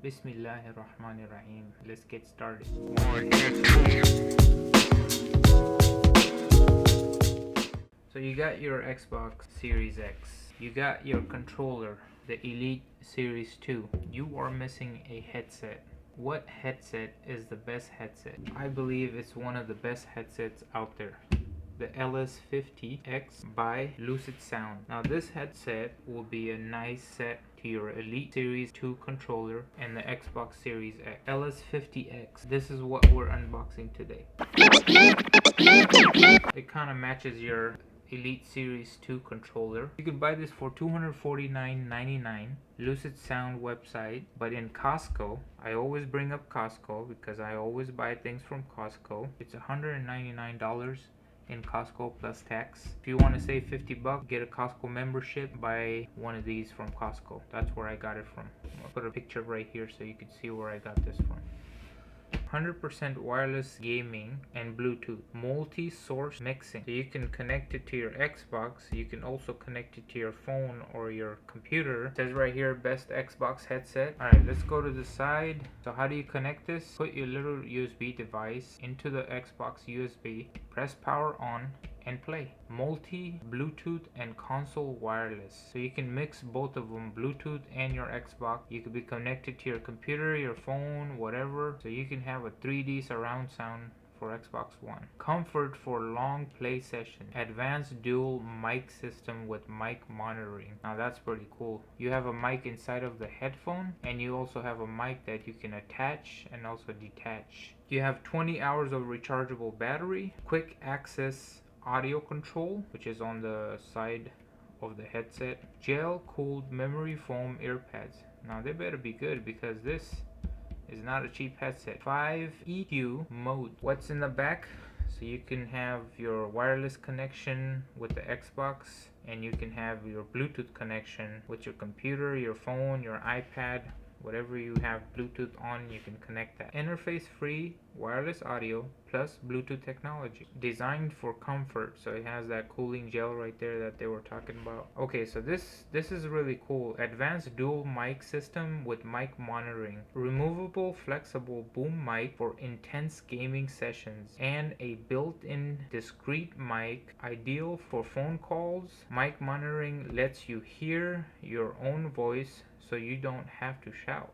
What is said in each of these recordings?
Bismillahirrahmanirrahim. Let's get started. So you got your Xbox Series X. You got your controller, the Elite Series 2. You are missing a headset. What headset is the best headset? I believe it's one of the best headsets out there. The LS50X by LucidSound. Now this headset will be a nice set to your Elite Series 2 controller and the Xbox Series X. LS50X. This is what we're unboxing today. It kind of matches your Elite Series 2 controller. You can buy this for $249.99. LucidSound website, but in Costco, I always bring up Costco because I always buy things from Costco. It's $199 in Costco plus tax. If you want to save 50 bucks, get a Costco membership, buy one of these from Costco. That's where I got it from. I'll put a picture right here so you can see where I got this from. 100% wireless gaming and Bluetooth, multi-source mixing, so you can connect it to your Xbox. You can also connect it to your phone or your computer. It says right here, best Xbox headset. Alright, let's go to the side. So how do you connect this? Put your little USB device into the Xbox USB, press power on, and play. Multi, Bluetooth, and console wireless. So you can mix both of them, Bluetooth and your Xbox. You could be connected to your computer, your phone, whatever. So you can have a 3D surround sound for Xbox One. Comfort for long play session. Advanced dual mic system with mic monitoring. Now that's pretty cool. You have a mic inside of the headphone, and you also have a mic that you can attach and also detach. You have 20 hours of rechargeable battery. Quick access audio control, which is on the side of the headset. Gel cooled memory foam earpads. Now they better be good because this is not a cheap headset. 5 EQ mode. What's in the back? So you can have your wireless connection with the Xbox, and you can have your Bluetooth connection with your computer, your phone, your iPad. Whatever you have Bluetooth on, you can connect that. Interface free wireless audio plus Bluetooth technology. Designed for comfort, so it has that cooling gel right there that they were talking about. Okay, so this is really cool. Advanced dual mic system with mic monitoring. Removable flexible boom mic for intense gaming sessions. And a built-in discrete mic, ideal for phone calls. Mic monitoring lets you hear your own voice, so you don't have to shout.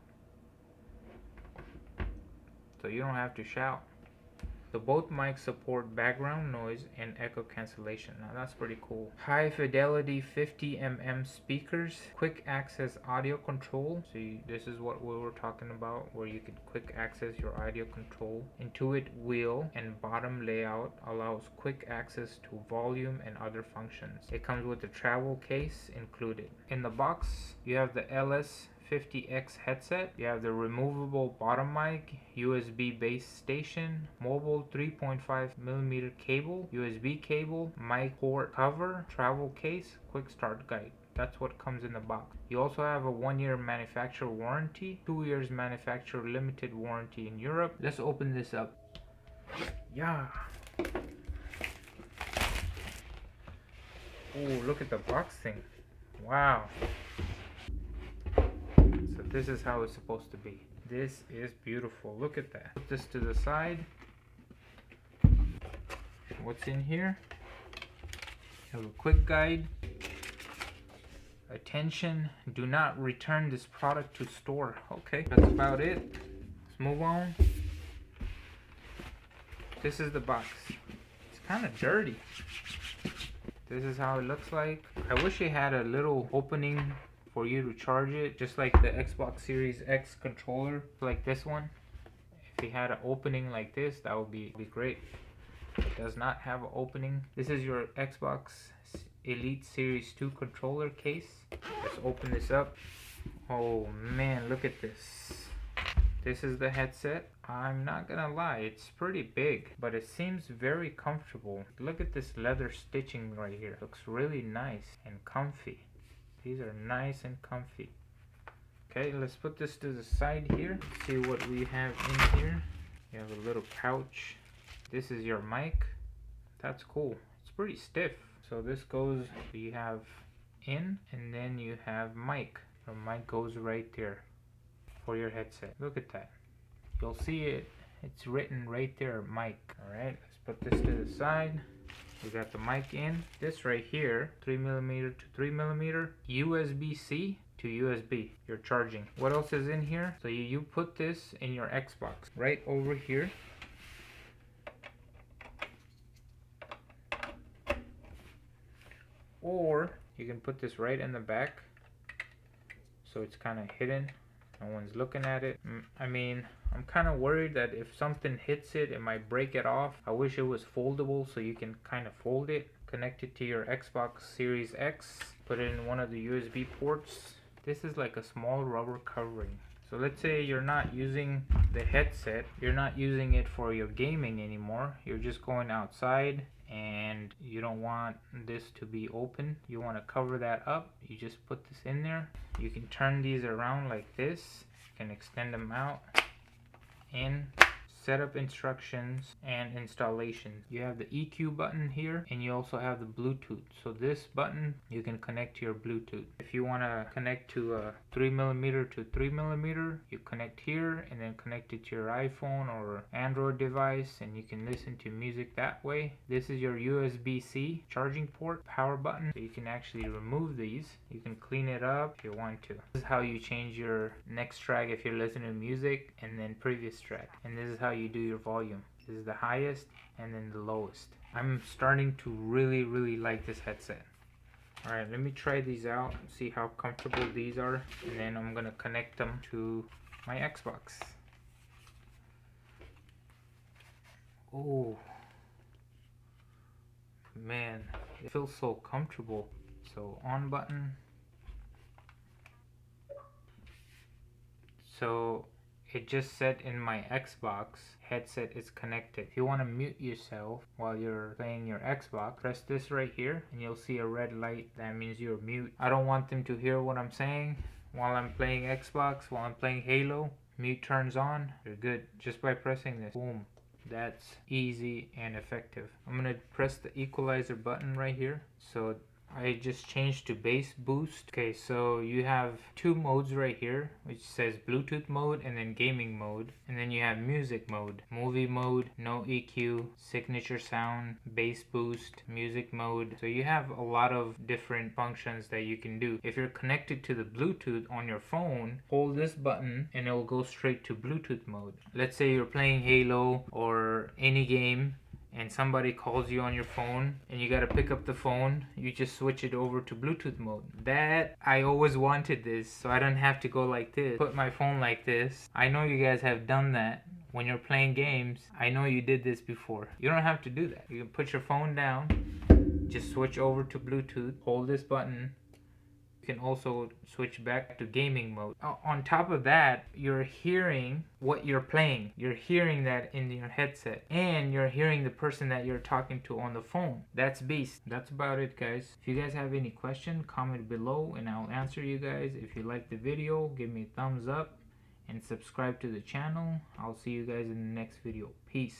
So both mics support background noise and echo cancellation. Now that's pretty cool. High fidelity 50mm speakers, quick access audio control. So this is what we were talking about, where you can quick access your audio control. Intuit wheel and bottom layout allows quick access to volume and other functions. It comes with a travel case included. In the box, you have the LS50X headset. You have the removable bottom mic, USB base station, mobile 3.5mm cable, USB cable, mic port cover, travel case, quick start guide. That's what comes in the box. You also have a 1-year manufacturer warranty, 2 years manufacturer limited warranty in Europe. Let's open this up. Yeah. Oh, look at the box thing. Wow. So this is how it's supposed to be. This is beautiful. Look at that. Put this to the side. What's in here? You have a quick guide. Attention, do not return this product to store. Okay, that's about it. Let's move on. This is the box. It's kind of dirty. This is how it looks like. I wish it had a little opening for you to charge it, just like the Xbox Series X controller, like this one. If it had an opening like this, that would be great. It does not have an opening. This is your Xbox Elite Series 2 controller case. Let's open this up. Oh man, look at this. This is the headset. I'm not gonna lie, it's pretty big, but it seems very comfortable. Look at this leather stitching right here. It looks really nice and comfy. These are nice and comfy. Okay, let's put this to the side here. Let's see what we have in here. You have a little pouch. This is your mic. That's cool. It's pretty stiff. So this goes, you have in, and then you have mic. The mic goes right there. for your headset. Look at that. You'll see it. It's written right there, mic. Alright, let's put this to the side. We got the mic in. This right here, 3mm to 3mm, USB-C to USB. You're charging. What else is in here? So you put this in your Xbox right over here. Or you can put this right in the back, so it's kind of hidden. No one's looking at it. I mean, I'm kind of worried that if something hits it, it might break it off. I wish it was foldable so you can kind of fold it. Connect it to your Xbox Series X. Put it in one of the USB ports. This is like a small rubber covering. So let's say you're not using the headset. You're not using it for your gaming anymore. You're just going outside and you don't want this to be open. You want to cover that up. You just put this in there. You can turn these around like this. You can extend them out. In setup instructions and installation, you have the EQ button here, and you also have the Bluetooth. So this button you can connect to your Bluetooth. If you want to connect to a 3mm to 3mm, you connect here and then connect it to your iPhone or Android device, and you can listen to music that way. This is your USB-C charging port, power button. So you can actually remove these. You can clean it up if you want to. This is how you change your next track if you're listening to music, and then previous track. And this is how you do your volume. This is the highest and then the lowest. I'm starting to really like this headset. Alright, let me try these out, see how comfortable these are, and then I'm gonna connect them to my Xbox. Oh man, it feels so comfortable. So on button. So it just said in my Xbox headset is connected. If you want to mute yourself while you're playing your Xbox, press this right here and you'll see a red light. That means you're mute. I don't want them to hear what I'm saying while I'm playing Xbox, while I'm playing Halo. Mute turns on. You're good just by pressing this. Boom. That's easy and effective. I'm gonna press the equalizer button right here. So I just changed to bass boost. Okay, so you have two modes right here, which says Bluetooth mode and then gaming mode. And then you have music mode, movie mode, no EQ, signature sound, bass boost, music mode. So you have a lot of different functions that you can do. If you're connected to the Bluetooth on your phone, hold this button and it will go straight to Bluetooth mode. Let's say you're playing Halo or any game, and somebody calls you on your phone and you gotta pick up the phone, you just switch it over to Bluetooth mode. That, I always wanted this, so I don't have to go like this, put my phone like this. I know you guys have done that when you're playing games. I know you did this before. You don't have to do that. You can put your phone down, just switch over to Bluetooth, hold this button. You can also switch back to gaming mode. On top of that, you're hearing what you're playing. You're hearing that in your headset, and you're hearing the person that you're talking to on the phone. That's beast. That's about it, guys. If you guys have any question, comment below and I'll answer you guys. If you like the video, give me a thumbs up and subscribe to the channel. I'll see you guys in the next video. Peace.